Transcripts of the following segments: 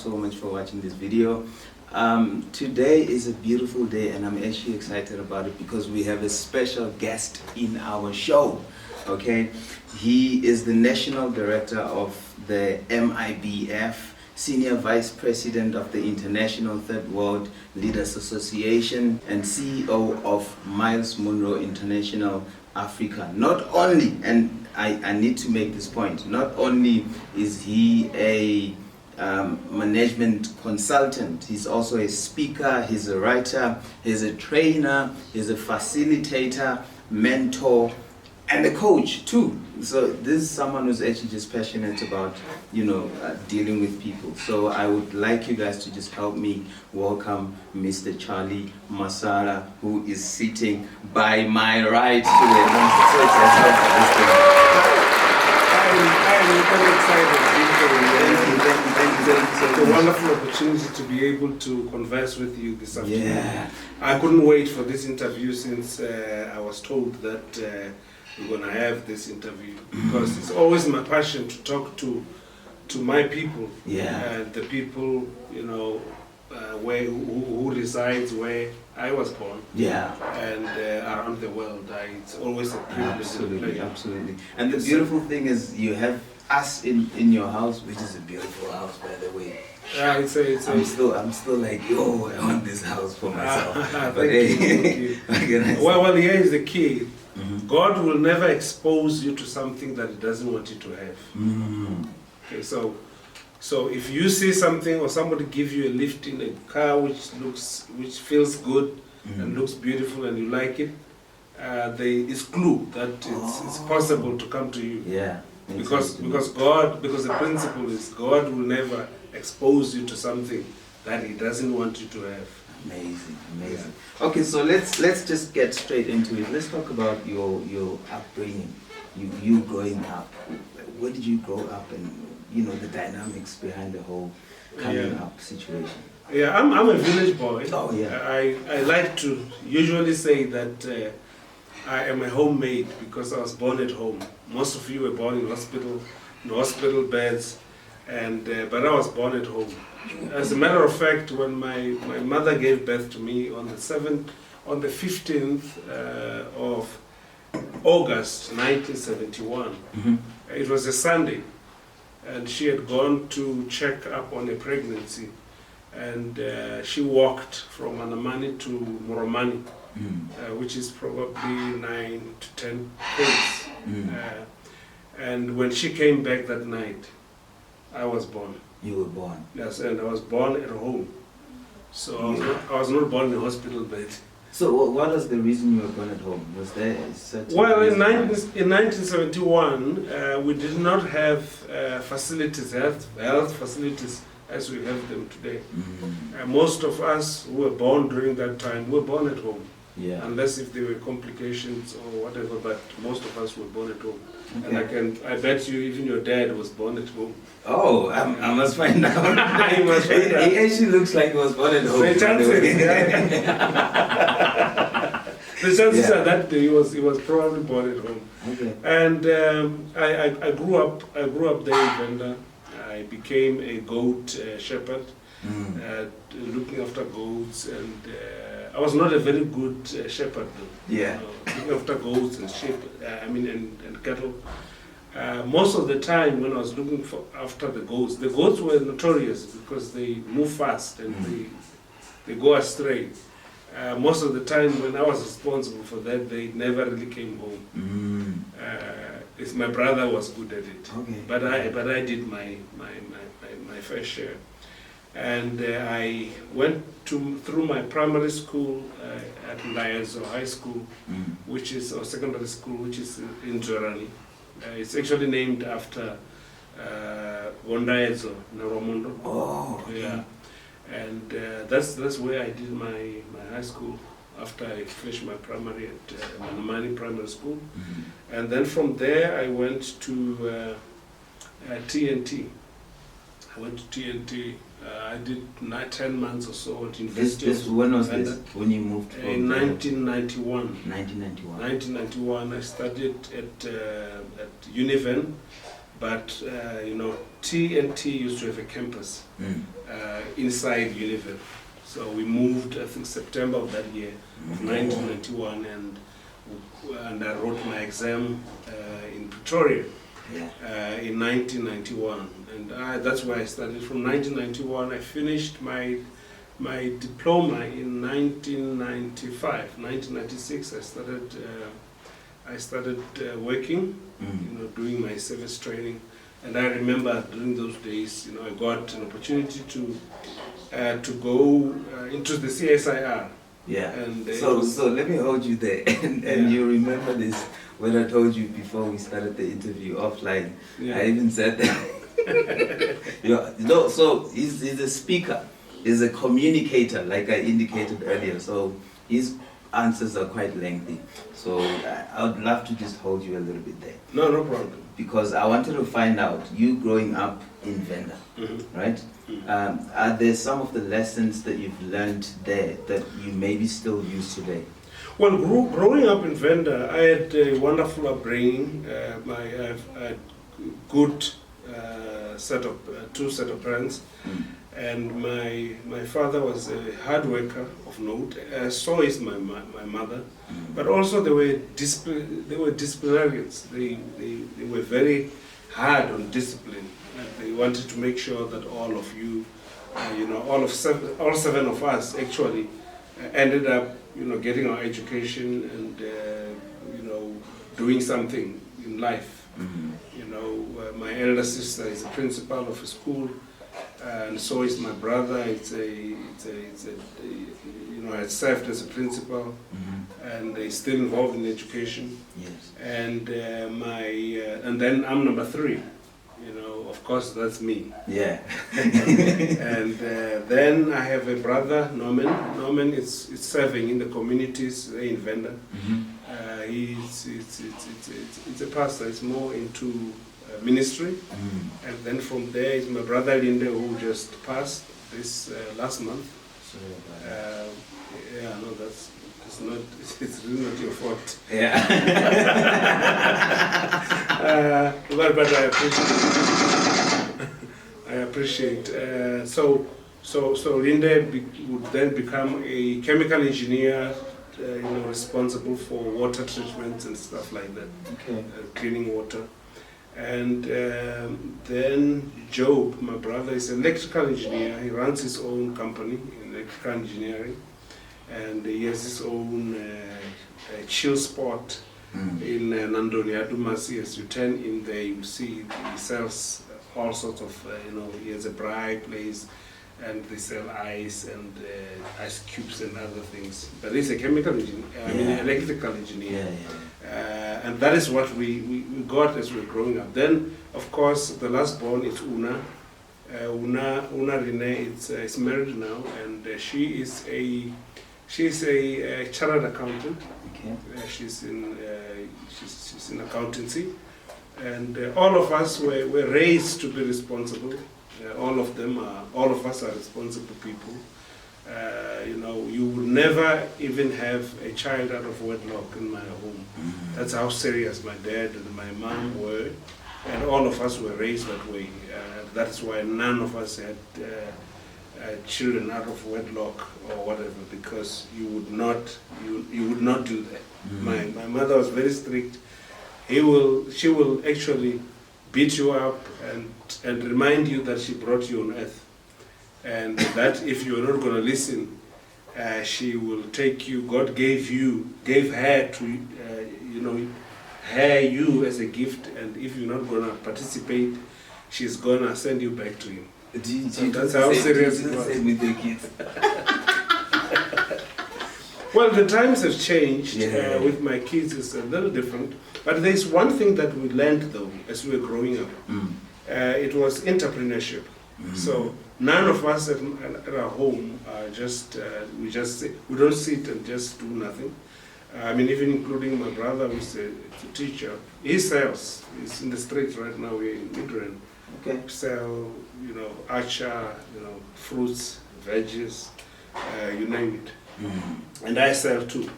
so much for watching this video. Today is a beautiful day and I'm actually excited about it because we have a special guest in our show. Okay, he is the National Director of the MIBF, Senior Vice President of the International Third World Leaders Association, and CEO of Myles Munroe International Africa. Not only, and I need to make this point, not only is he a management consultant, he's also a speaker, he's a writer, he's a trainer, he's a facilitator, mentor, and a coach too. So this is someone who's actually just passionate about, dealing with people. So I would like you guys to just help me welcome Mr. Charlie Masala, who is sitting by my right today. I'm so excited for this thing. I'm very excited. Thank you. It's a wonderful opportunity to be able to converse with you this afternoon. Yeah. I couldn't wait for this interview since I was told that we're going to have this interview, because it's always my passion to talk to my people, the people who resides where I was born, and around the world. It's always a privilege. Absolutely. And the beautiful thing is you have us in your house, which is a beautiful house, by the way. I'm still like, yo, I want this house for myself. But thank you. Well, here is the key. God will never expose you to something that He doesn't want you to have. Okay, so if you see something or somebody give you a lift in a car which feels good and looks beautiful and you like it, there is clue that it's possible to come to you. Yeah. Because the principle is God will never expose you to something that He doesn't want you to have. Amazing. Yeah. Okay, so let's just get straight into it. Let's talk about your upbringing, you growing up. Where did you grow up, and the dynamics behind the whole coming up situation? Yeah, I'm a village boy. Oh yeah. I like to usually say that I am a homemade because I was born at home. Most of you were born in hospital beds, and but I was born at home. As a matter of fact, when my mother gave birth to me on the 15th of August 1971, it was a Sunday, and she had gone to check up on a pregnancy, and she walked from Anamani to Moromani, which is probably 9 to 10 days. And when she came back that night, I was born. You were born? Yes, and I was born at home. So I was not born in a hospital bed. So what was the reason you were born at home? Was there a certain in 1971, we did not have facilities, health facilities as we have them today. Most of us who were born during that time were born at home. Yeah. Unless if there were complications or whatever, but most of us were born at home. Okay. And I bet you even your dad was born at home. Oh, I must find out. He actually looks like he was born at home. The chances are that he was probably born at home. Okay. And I grew up there in Venda. I became a goat shepherd, looking after goats, and I was not a very good shepherd though. Yeah. Looking after goats and sheep, and cattle. Most of the time when I was looking after the goats were notorious because they move fast and they go astray. Most of the time when I was responsible for that, they never really came home. My brother was good at it, but I did my fair share. And I went through my primary school at Ndayezo High School, or secondary school, which is in Jorani. It's actually named after Ndayezo Naromondo. Oh, okay. Yeah. And that's where I did my high school after I finished my primary at Manamani Primary School. And then from there I went to TNT. I went to TNT. I did 10 months or so at university. When was this? When you moved? In 1991. 1991. 1991. I studied at Univen. But TNT used to have a campus inside Univille. So we moved, I think, September of that year, of 1991, and I wrote my exam in Pretoria in 1991. And that's where I started. From 1991, I finished my diploma in 1995. 1996, I started working, doing my service training. And I remember during those days, I got an opportunity to go into the CSIR. Yeah. And so let me hold you there, and you remember this when I told you before we started the interview offline. Yeah. I even said that. So he's a speaker, he's a communicator, like I indicated earlier. So his answers are quite lengthy. So I would love to just hold you a little bit there. No problem. Because I wanted to find out, you growing up in Venda, right? Are there some of the lessons that you've learned there that you maybe still use today? Well, growing up in Venda, I had a wonderful upbringing. I had good two set of parents. And my father was a hard worker of note. So is my mother. But also they were disciplinarians. They were very hard on discipline. They wanted to make sure that all of you, all seven of us actually ended up, getting our education and doing something in life. My elder sister is a principal of a school. And so is my brother. I served as a principal, and he's still involved in education. Yes. And and then I'm number 3. Of course that's me. Yeah. And then I have a brother, Norman. Norman is serving in the communities in Venda. He's a pastor. He's more into ministry, and then from there is my brother Linde, who just passed this last month. It's really not your fault. Yeah. But I appreciate. So Linde would then become a chemical engineer, responsible for water treatment and stuff like that. Okay. Cleaning water. And then Job, my brother, is an electrical engineer. He runs his own company in electrical engineering, and he has his own chill spot in Nandoni Adumasi. As you turn in there, you see he sells all sorts of, he has a braai place, and they sell ice and ice cubes and other things. But he's a chemical engineer, electrical engineer. And that is what we got as we were growing up. Then, of course, the last born is Una. Una Rene is married now, and she's a chartered accountant. Okay. She's in accountancy, and all of us were raised to be responsible. All of us are responsible people. You would never even have a child out of wedlock in my home. That's how serious my dad and my mom were, and all of us were raised that way. That's why none of us had children out of wedlock or whatever, because you would not do that. My mother was very strict. She will actually beat you up and remind you that she brought you on earth, and that if you're not going to listen, she will take you. God gave her to, you as a gift, and if you're not going to participate, she's going to send you back to him. That's how serious it was. With the kids. Well, the times have changed. With my kids, it's a little different. But there's one thing that we learned, though, as we were growing up. It was entrepreneurship. So none of us at our home we don't sit and just do nothing. Even including my brother, who's a teacher. He sells. He's in the streets right now. We're in Midrand. Okay. Sell, acha, fruits, veggies, you name it. And I sell too.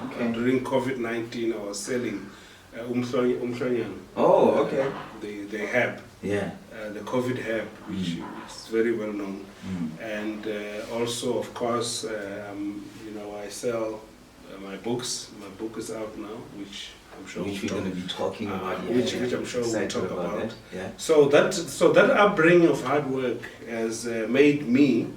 Okay. During COVID-19, I was selling Umhlonyana. Oh, okay. The herb. Yeah. The COVID herb, which is very well known. And also, of course, I sell my books. My book is out now, which I'm sure we're going to be talking about. Which I'm sure we'll talk about. That. Yeah. So that upbringing of hard work has made me,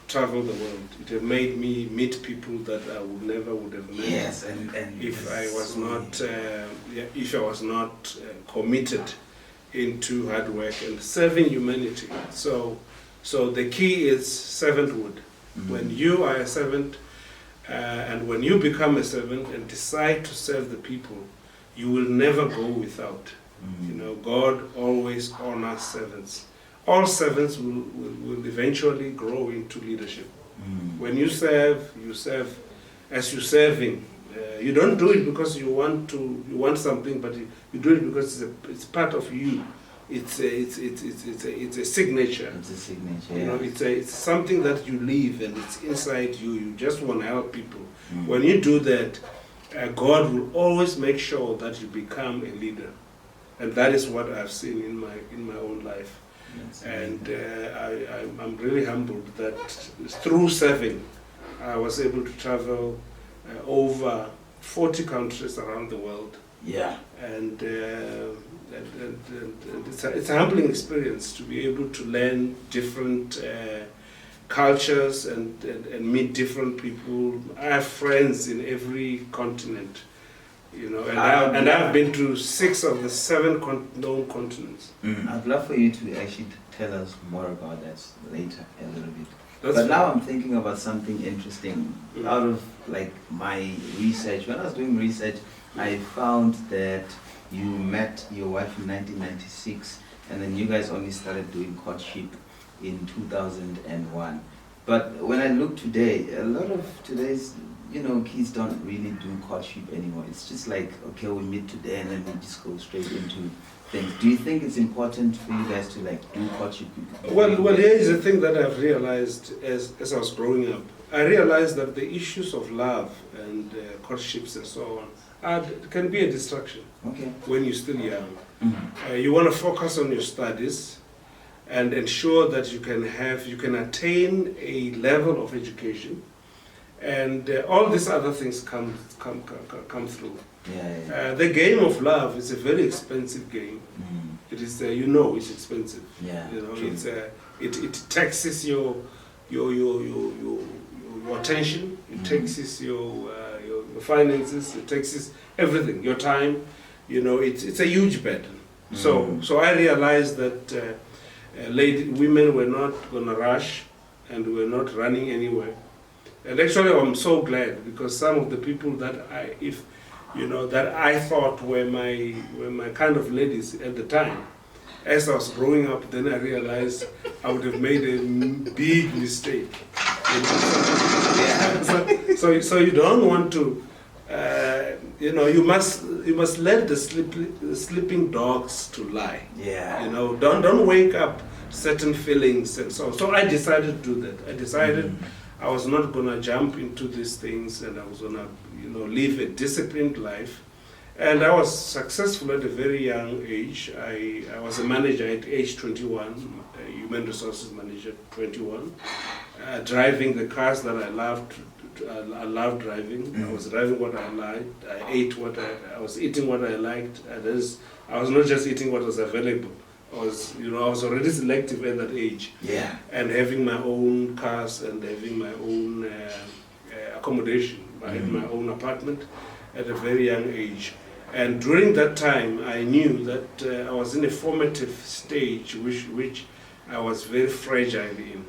travel the world. It has made me meet people that I never would have met. Yes, and if I was not committed into hard work and serving humanity. So the key is servanthood. When you are a servant, and when you become a servant and decide to serve the people, you will never go without. God always honors servants. All servants will eventually grow into leadership. When you serve as you're serving. You don't do it because you want something, but you do it because it's part of you. It's a signature. It's a signature. It's something that you live and it's inside you. You just want to help people. When you do that, God will always make sure that you become a leader, and that is what I've seen in my own life. And I'm really humbled that through serving, I was able to travel over 40 countries around the world. Yeah. And it's a humbling experience to be able to learn different cultures and meet different people. I have friends in every continent. And I've been to 6 of the 7 known continents. I'd love for you to actually tell us more about that later a little bit. But now I'm thinking about something interesting. Out of my research, when I was doing research, I found that you met your wife in 1996, and then you guys only started doing courtship in 2001. But when I look today, a lot of today's kids don't really do courtship anymore. It's just like, okay, we meet today and then we just go straight into things. Do you think it's important for you guys to do courtship? Well, here is the thing that I've realized as I was growing up. I realized that the issues of love and courtships and so on can be a distraction. Okay. When you're still young. You want to focus on your studies and ensure that you can attain a level of education. And all these other things come through. Yeah. The game of love is a very expensive game. It is, it's expensive. Yeah. It taxes your attention. It taxes your finances. It taxes everything. Your time. It's a huge burden. So I realized that women were not gonna rush, and we're not running anywhere. And actually, I'm so glad, because some of the people that I thought were my kind of ladies at the time, as I was growing up, then I realized I would have made a big mistake. So you don't want to, you must let the sleeping dogs to lie. Yeah. Don't wake up certain feelings and so on. So I decided to do that. I decided. I was not going to jump into these things, and I was going to, live a disciplined life. And I was successful at a very young age. I was a manager at age 21, a human resources manager at 21, driving the cars that I loved. I loved driving. I was driving what I liked. I was eating what I liked. I was not just eating what was available. I was already selective at that age. Yeah. And having my own cars and having my own accommodation. I had my own apartment at a very young age. And during that time, I knew that I was in a formative stage which I was very fragile in.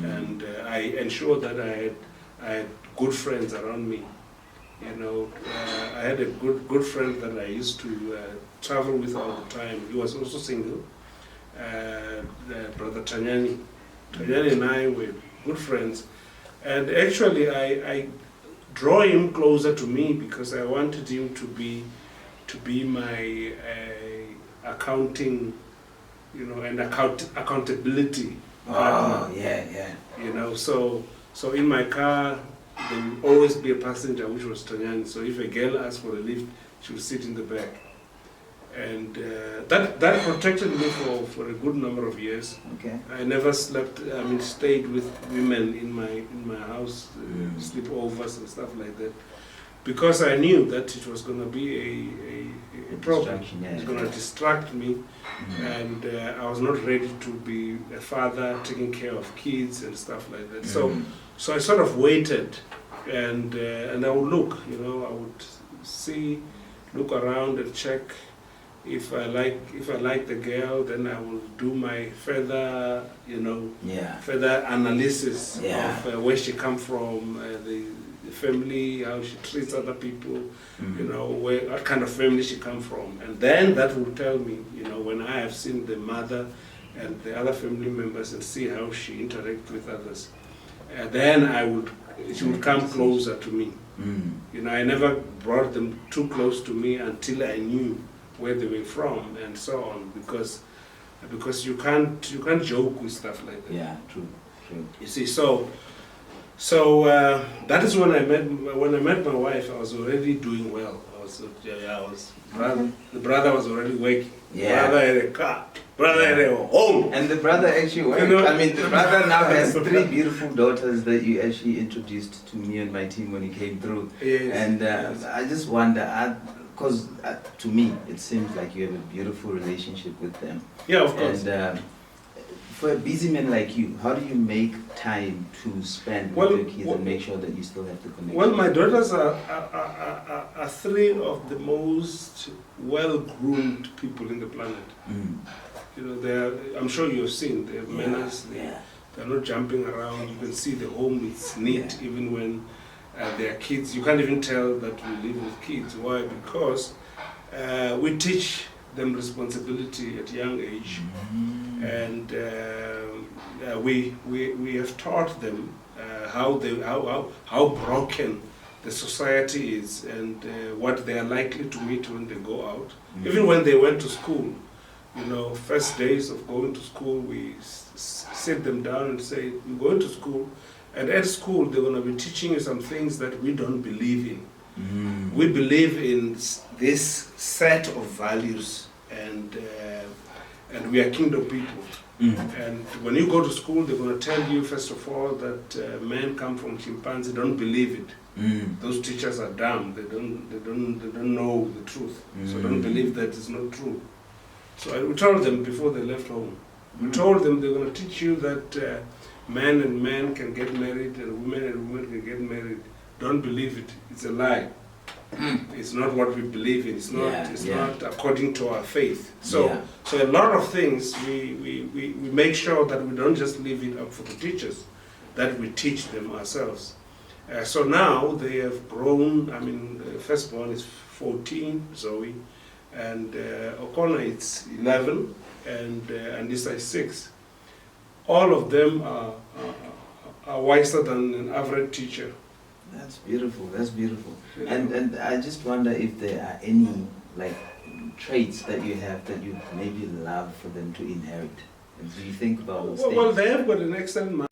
And I ensured that I had good friends around me. I had a good friend that I used to travel with all the time. He was also single. Brother Tanyani. Tanyani and I were good friends. And actually, I draw him closer to me because I wanted him to be my accounting, and accountability partner. Yeah. So in my car, there would always be a passenger, which was Tanyani. So if a girl asked for a lift, she would sit in the back. And that protected me for a good number of years. Okay. I never stayed with women in my house, sleepovers and stuff like that, because I knew that it was going to be a problem. It's going to distract me, and I was not ready to be a father taking care of kids and stuff like that. So I sort of waited, and I would look, I would look around and check. If I like the girl, then I will do my further analysis of where she come from, the family, how she treats other people, what kind of family she come from, and then that will tell me, when I have seen the mother and the other family members and see how she interacts with others, then she would come closer to me. I never brought them too close to me until I knew where they were from and so on, because you can't joke with stuff like that. Yeah, true. You see, so that is when I met my wife. I was already doing well. The brother was already working. Yeah. Brother had a car. Brother had a home. And the brother actually worked. The brother now has 3 beautiful daughters that you actually introduced to me and my team when he came through. Yes. And I just wonder, because to me it seems like you have a beautiful relationship with them. Yeah, of course. And for a busy man like you, how do you make time to spend with your kids and make sure that you still have the connection? Well, my daughters are 3 of the most well-groomed people in the planet. I'm sure you've seen, they have manners, they're not jumping around. You can see the home is neat, even when they're kids. You can't even tell that we live with kids. Why? Because we teach them responsibility at a young age, and we have taught them how broken the society is, and what they are likely to meet when they go out. Even when they went to school, first days of going to school, we sit them down and say, you're going to school, and at school they're going to be teaching you some things that we don't believe in. We believe in this set of values, and we are kingdom people. And when you go to school, they're going to tell you, first of all, that men come from chimpanzee. Don't believe it. Those teachers are dumb. They don't know the truth. So don't believe that it's not true. So we told them before they left home. We told them they're going to teach you that men and men can get married, and women can get married. Don't believe it. It's a lie. It's not what we believe in. It's not according to our faith. So a lot of things we make sure that we don't just leave it up for the teachers, that we teach them ourselves. So now they have grown. The firstborn is 14, Zoe, and O'Connor it's 11, and Anissa is 6. All of them are wiser than an average teacher. That's beautiful. That's beautiful. And I just wonder if there are any traits that you have that you maybe love for them to inherit. And do you think about those things? Well, they have got an excellent mind.